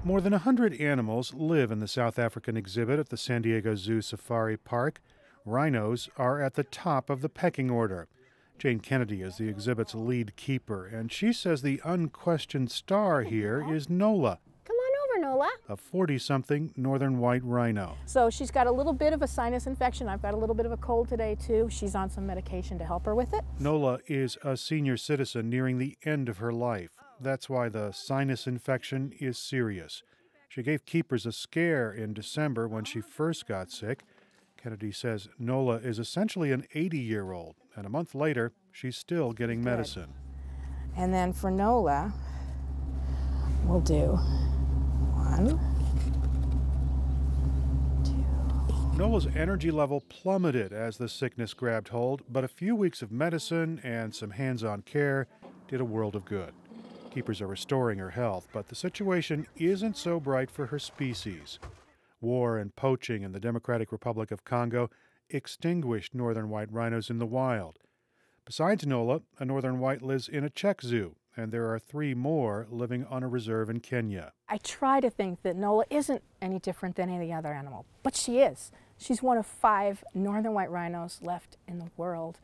More than 100 animals live in the South African exhibit at the San Diego Zoo Safari Park. Rhinos are at the top of the pecking order. Jane Kennedy is the exhibit's lead keeper, and she says the unquestioned star here is Nola. Come on over, Nola. A 40-something northern white rhino. So she's got a little bit of a sinus infection. I've got a little bit of a cold today, too. She's on some medication to help her with it. Nola is a senior citizen nearing the end of her life. That's why the sinus infection is serious. She gave keepers a scare in December when she first got sick. Kennedy says Nola is essentially an 80-year-old, and a month later, she's still getting medicine. And then for Nola, we'll do 1, 2. Nola's energy level plummeted as the sickness grabbed hold, but a few weeks of medicine and some hands-on care did a world of good. Keepers are restoring her health, but the situation isn't so bright for her species. War and poaching in the Democratic Republic of Congo extinguished northern white rhinos in the wild. Besides Nola, a northern white lives in a Czech zoo, and there are 3 more living on a reserve in Kenya. I try to think that Nola isn't any different than any other animal, but she is. She's one of 5 northern white rhinos left in the world,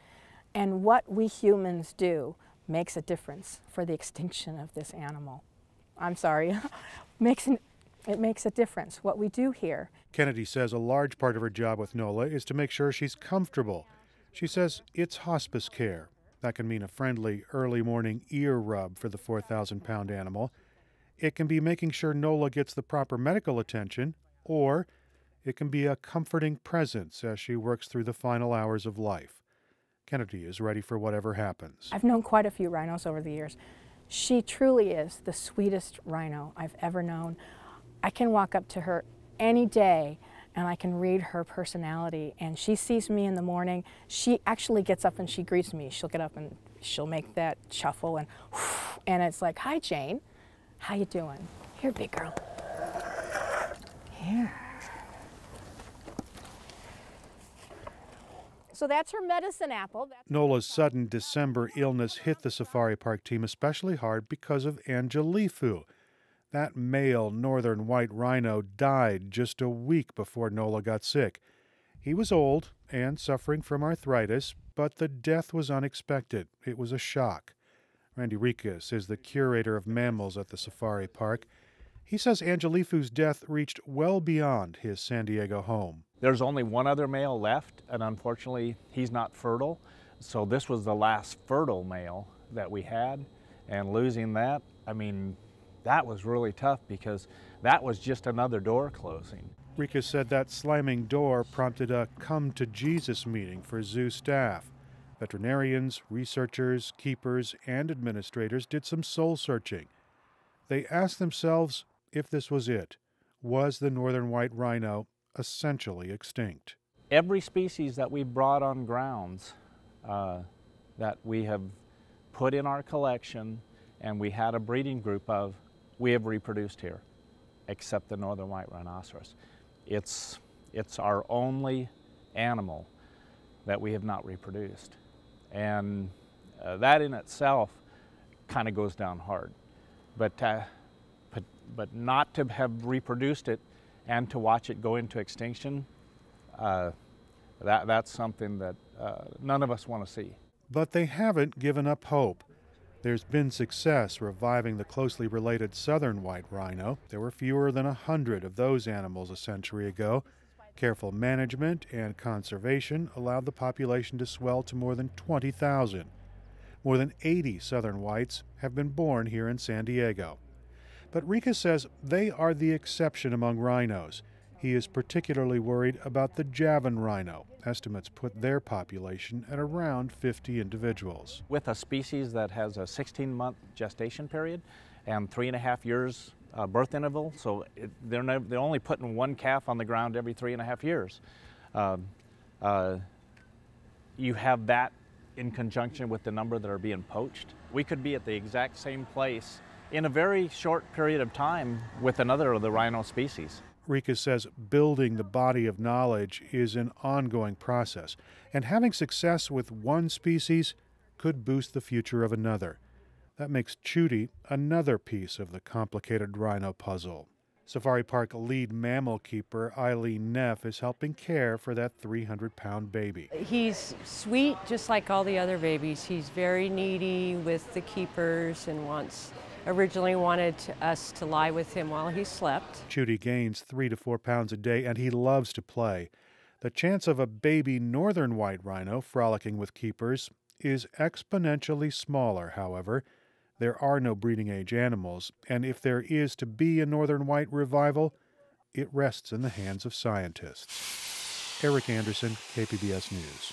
and what we humans do makes a difference for the extinction of this animal. I'm sorry, it makes a difference, what we do here. Kennedy says a large part of her job with Nola is to make sure she's comfortable. She says it's hospice care. That can mean a friendly early morning ear rub for the 4,000-pound animal. It can be making sure Nola gets the proper medical attention, or it can be a comforting presence as she works through the final hours of life. Kennedy is ready for whatever happens. I've known quite a few rhinos over the years. She truly is the sweetest rhino I've ever known. I can walk up to her any day and I can read her personality, and she sees me in the morning. She actually gets up and she greets me. She'll get up and she'll make that shuffle and it's like, "Hi, Jane. How you doing? Here, big girl. Here." So that's her medicine apple. Nola's sudden December illness hit the safari park team especially hard because of Angelifu. That male northern white rhino died just a week before Nola got sick. He was old and suffering from arthritis, but the death was unexpected. It was a shock. Randy Ricas is the curator of mammals at the safari park. He says Angelifu's death reached well beyond his San Diego home. There's only one other male left, and unfortunately he's not fertile. So this was the last fertile male that we had, and losing that, I mean, that was really tough because that was just another door closing. Ricas said that slamming door prompted a come-to-Jesus meeting for zoo staff. Veterinarians, researchers, keepers, and administrators did some soul-searching. They asked themselves if this was it. Was the northern white rhino essentially extinct? Every species that we brought on grounds that we have put in our collection and we had a breeding group of, we have reproduced here, except the northern white rhinoceros. It's our only animal that we have not reproduced. And that in itself kind of goes down hard. But not to have reproduced it and to watch it go into extinction, that's something that none of us want to see. But they haven't given up hope. There's been success reviving the closely related southern white rhino. There were fewer than 100 of those animals a century ago. Careful management and conservation allowed the population to swell to more than 20,000. More than 80 southern whites have been born here in San Diego. But Ricas says they are the exception among rhinos. He is particularly worried about the Javan rhino. Estimates put their population at around 50 individuals. With a species that has a 16-month gestation period and 3.5 years birth interval, so they're only putting one calf on the ground every 3.5 years. You have that in conjunction with the number that are being poached. We could be at the exact same place in a very short period of time with another of the rhino species. Ricas says building the body of knowledge is an ongoing process, and having success with one species could boost the future of another. That makes Chudy another piece of the complicated rhino puzzle. Safari Park lead mammal keeper Eileen Neff is helping care for that 300-pound baby. He's sweet, just like all the other babies. He's very needy with the keepers and originally wanted us to lie with him while he slept. Chudy gains 3 to 4 pounds a day, and he loves to play. The chance of a baby northern white rhino frolicking with keepers is exponentially smaller, however. There are no breeding-age animals, and if there is to be a northern white revival, it rests in the hands of scientists. Eric Anderson, KPBS News.